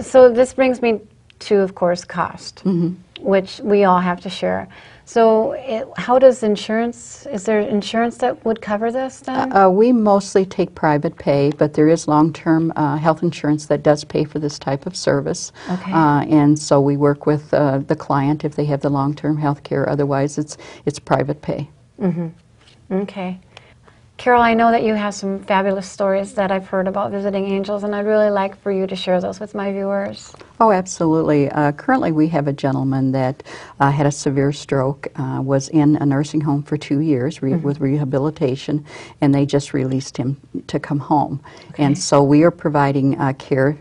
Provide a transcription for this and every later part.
So this brings me to, of course, cost, which we all have to share. So how does insurance, is there insurance that would cover this then? We mostly take private pay, but there is long-term health insurance that does pay for this type of service. Okay. And so we work with the client if they have the long-term health care. Otherwise, it's private pay. Okay. Carol, I know that you have some fabulous stories that I've heard about visiting angels, and I'd really like for you to share those with my viewers. Oh, absolutely. Currently, we have a gentleman that had a severe stroke, was in a nursing home for 2 years with rehabilitation, and they just released him to come home. Okay. And so we are providing care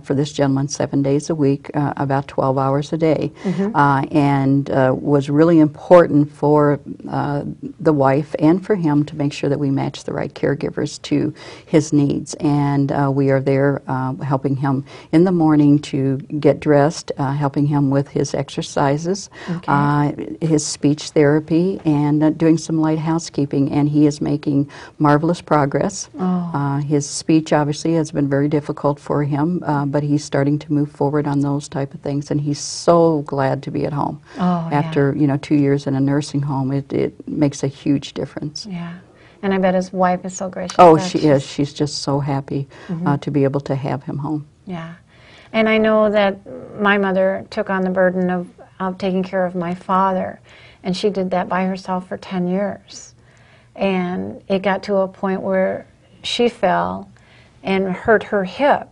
for this gentleman 7 days a week, about 12 hours a day, and was really important for the wife and for him to make sure that we match the right caregivers to his needs. And we are there helping him in the morning to get dressed, helping him with his exercises, his speech therapy, and doing some light housekeeping. And he is making marvelous progress. His speech obviously has been very difficult for him, but he's starting to move forward on those type of things. And he's so glad to be at home. After 2 years in a nursing home, it makes a huge difference. Yeah. And I bet his wife is so gracious. Oh, she is. She's just so happy to be able to have him home. Yeah. And I know that my mother took on the burden of taking care of my father, and she did that by herself for 10 years. And it got to a point where she fell and hurt her hip.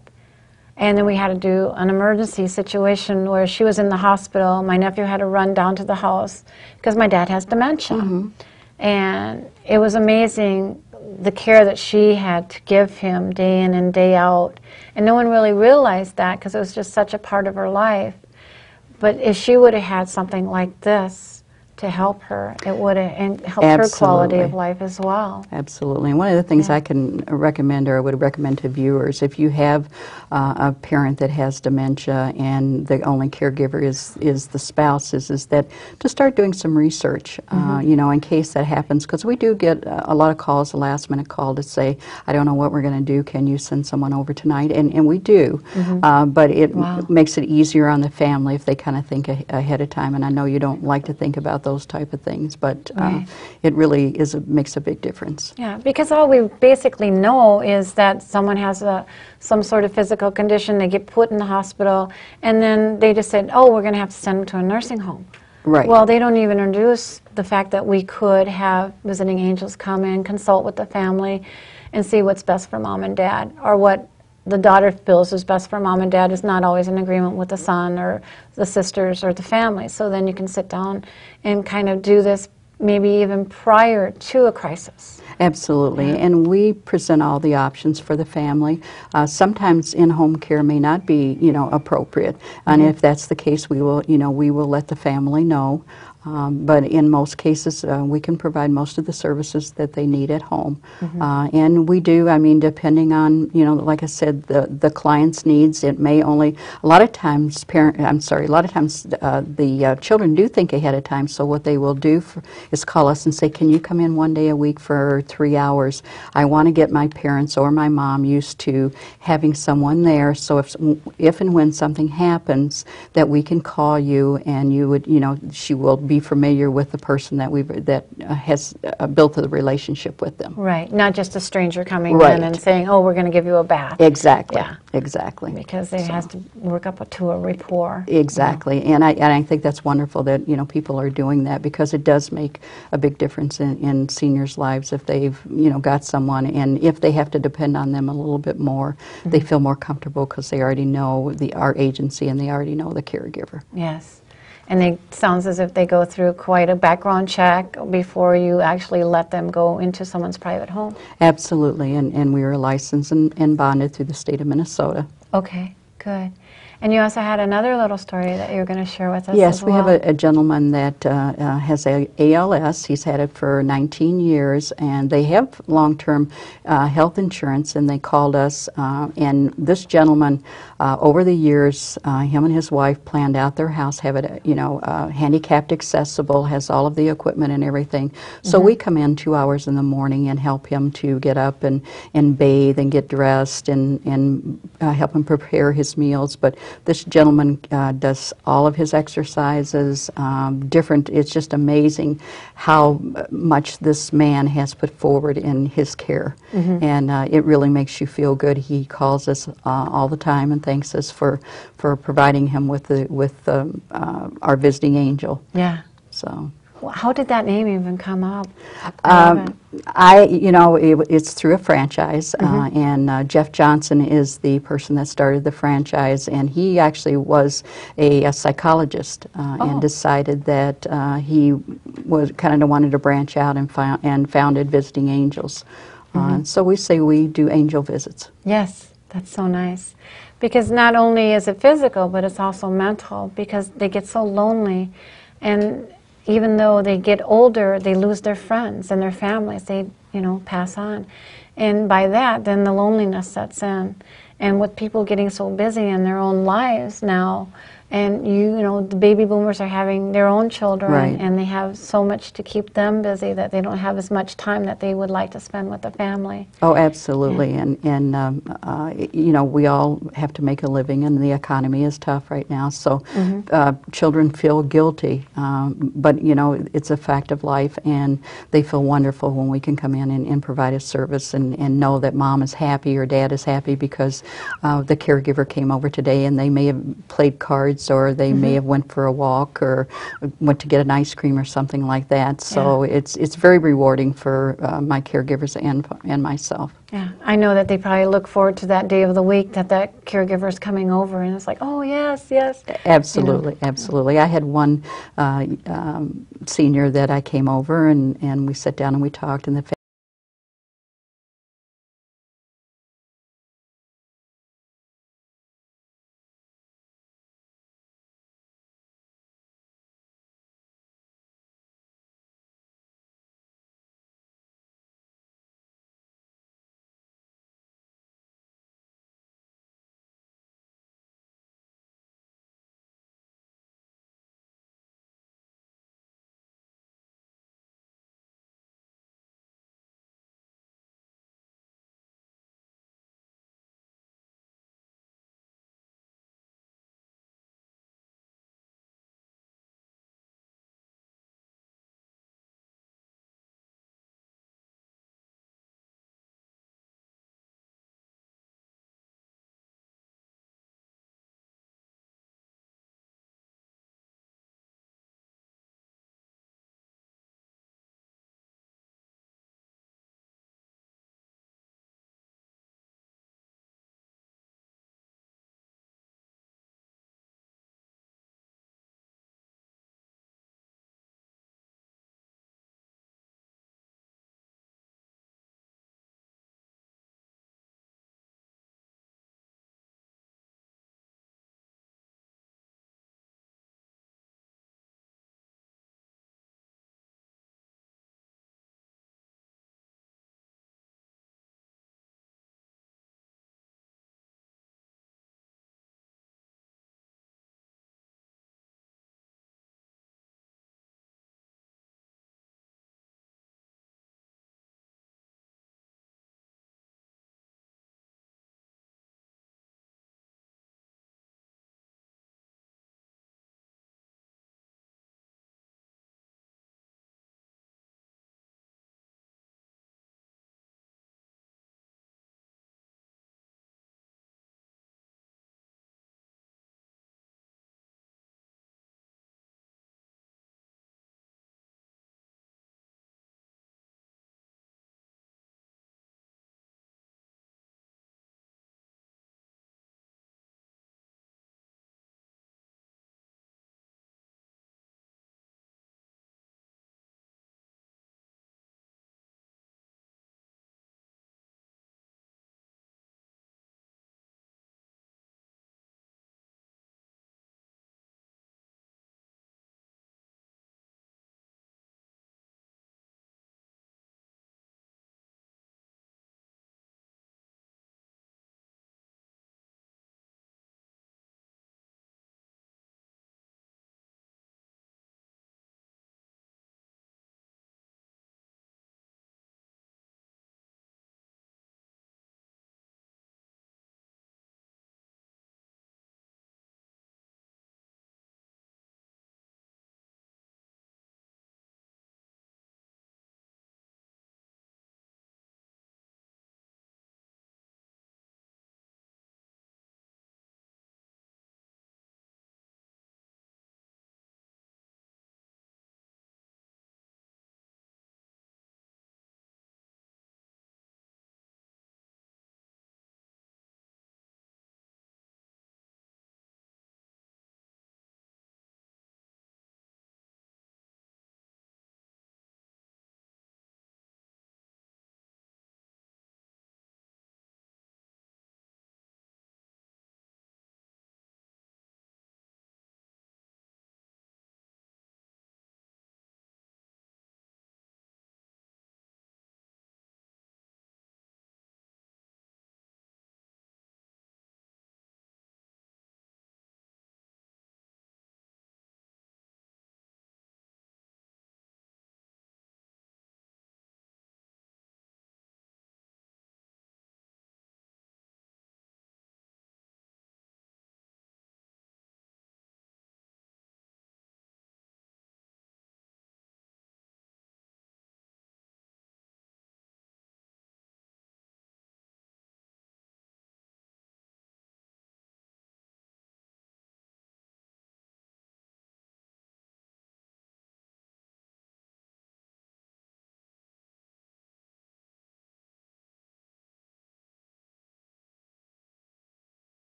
And then we had to do an emergency situation where she was in the hospital. My nephew had to run down to the house because my dad has dementia. And it was amazing the care that she had to give him day in and day out. And no one really realized that because it was just such a part of her life. But if she would have had something like this to help her, it would have helped her quality of life as well. Absolutely. And one of the things I can recommend, or would recommend to viewers, if you have a parent that has dementia and the only caregiver is the spouse, is that to start doing some research, you know, in case that happens, because we do get a lot of calls, a last minute call to say, I don't know what we're going to do, can you send someone over tonight? And we do, but it makes it easier on the family if they kind of think ahead of time. And I know you don't like to think about those type of things, but it really makes a big difference. Yeah, because all we basically know is that someone has some sort of physical condition, they get put in the hospital, and then they just said, oh, we're going to have to send them to a nursing home. Right. Well, they don't even introduce the fact that we could have visiting angels come in, consult with the family, and see what's best for mom and dad, or what the daughter feels is best for mom and dad is not always in agreement with the son or the sisters or the family. So then you can sit down and kind of do this maybe even prior to a crisis. Absolutely, and we present all the options for the family. Sometimes in-home care may not be, appropriate, and if that's the case, we will let the family know. But in most cases, we can provide most of the services that they need at home. And we do, depending on, like I said, the client's needs, it may only, a lot of times the children do think ahead of time, so what they will do is call us and say, can you come in one day a week for 3 hours? I want to get my parents or my mom used to having someone there, so if and when something happens, that we can call you and you would, she will be familiar with the person that has built the relationship with them. Right, not just a stranger coming in and saying, "Oh, we're going to give you a bath." Exactly. Yeah, exactly. Because it has to work up to a rapport. Exactly, and I think that's wonderful that people are doing that, because it does make a big difference in seniors' lives if they've got someone, and if they have to depend on them a little bit more, they feel more comfortable because they already know our agency and they already know the caregiver. Yes. And it sounds as if they go through quite a background check before you actually let them go into someone's private home. Absolutely, and we are licensed and bonded through the state of Minnesota. Okay, good. And you also had another little story that you were going to share with us. Yes, as well. We have a gentleman that has ALS. He's had it for 19 years, and they have long-term health insurance, and they called us. And this gentleman, over the years, him and his wife planned out their house, have it, handicapped accessible, has all of the equipment and everything. So we come in 2 hours in the morning and help him to get up and bathe and get dressed and help him prepare his his meals, but this gentleman does all of his exercises, different. It's just amazing how much this man has put forward in his care, and it really makes you feel good. He calls us all the time and thanks us for providing him with our visiting angel. Yeah. So. How did that name even come up? It's through a franchise, and Jeff Johnson is the person that started the franchise, and he actually was a psychologist and decided that he was kind of wanted to branch out and founded Visiting Angels. So we say we do angel visits. Yes, that's so nice. Because not only is it physical, but it's also mental, because they get so lonely, and even though they get older, they lose their friends and their families. They, pass on. And by that, then the loneliness sets in. And with people getting so busy in their own lives now, and the baby boomers are having their own children, right, and they have so much to keep them busy that they don't have as much time that they would like to spend with the family. Oh, absolutely. Yeah. And we all have to make a living, and the economy is tough right now. So children feel guilty, but it's a fact of life, and they feel wonderful when we can come in and provide a service and know that mom is happy or dad is happy because the caregiver came over today, and they may have played cards, or they may have went for a walk or went to get an ice cream or something like that. So it's very rewarding for my caregivers and myself. Yeah, I know that they probably look forward to that day of the week that caregiver is coming over, and it's like, oh yes, yes. Absolutely, absolutely. I had one senior that I came over, and we sat down and we talked, and the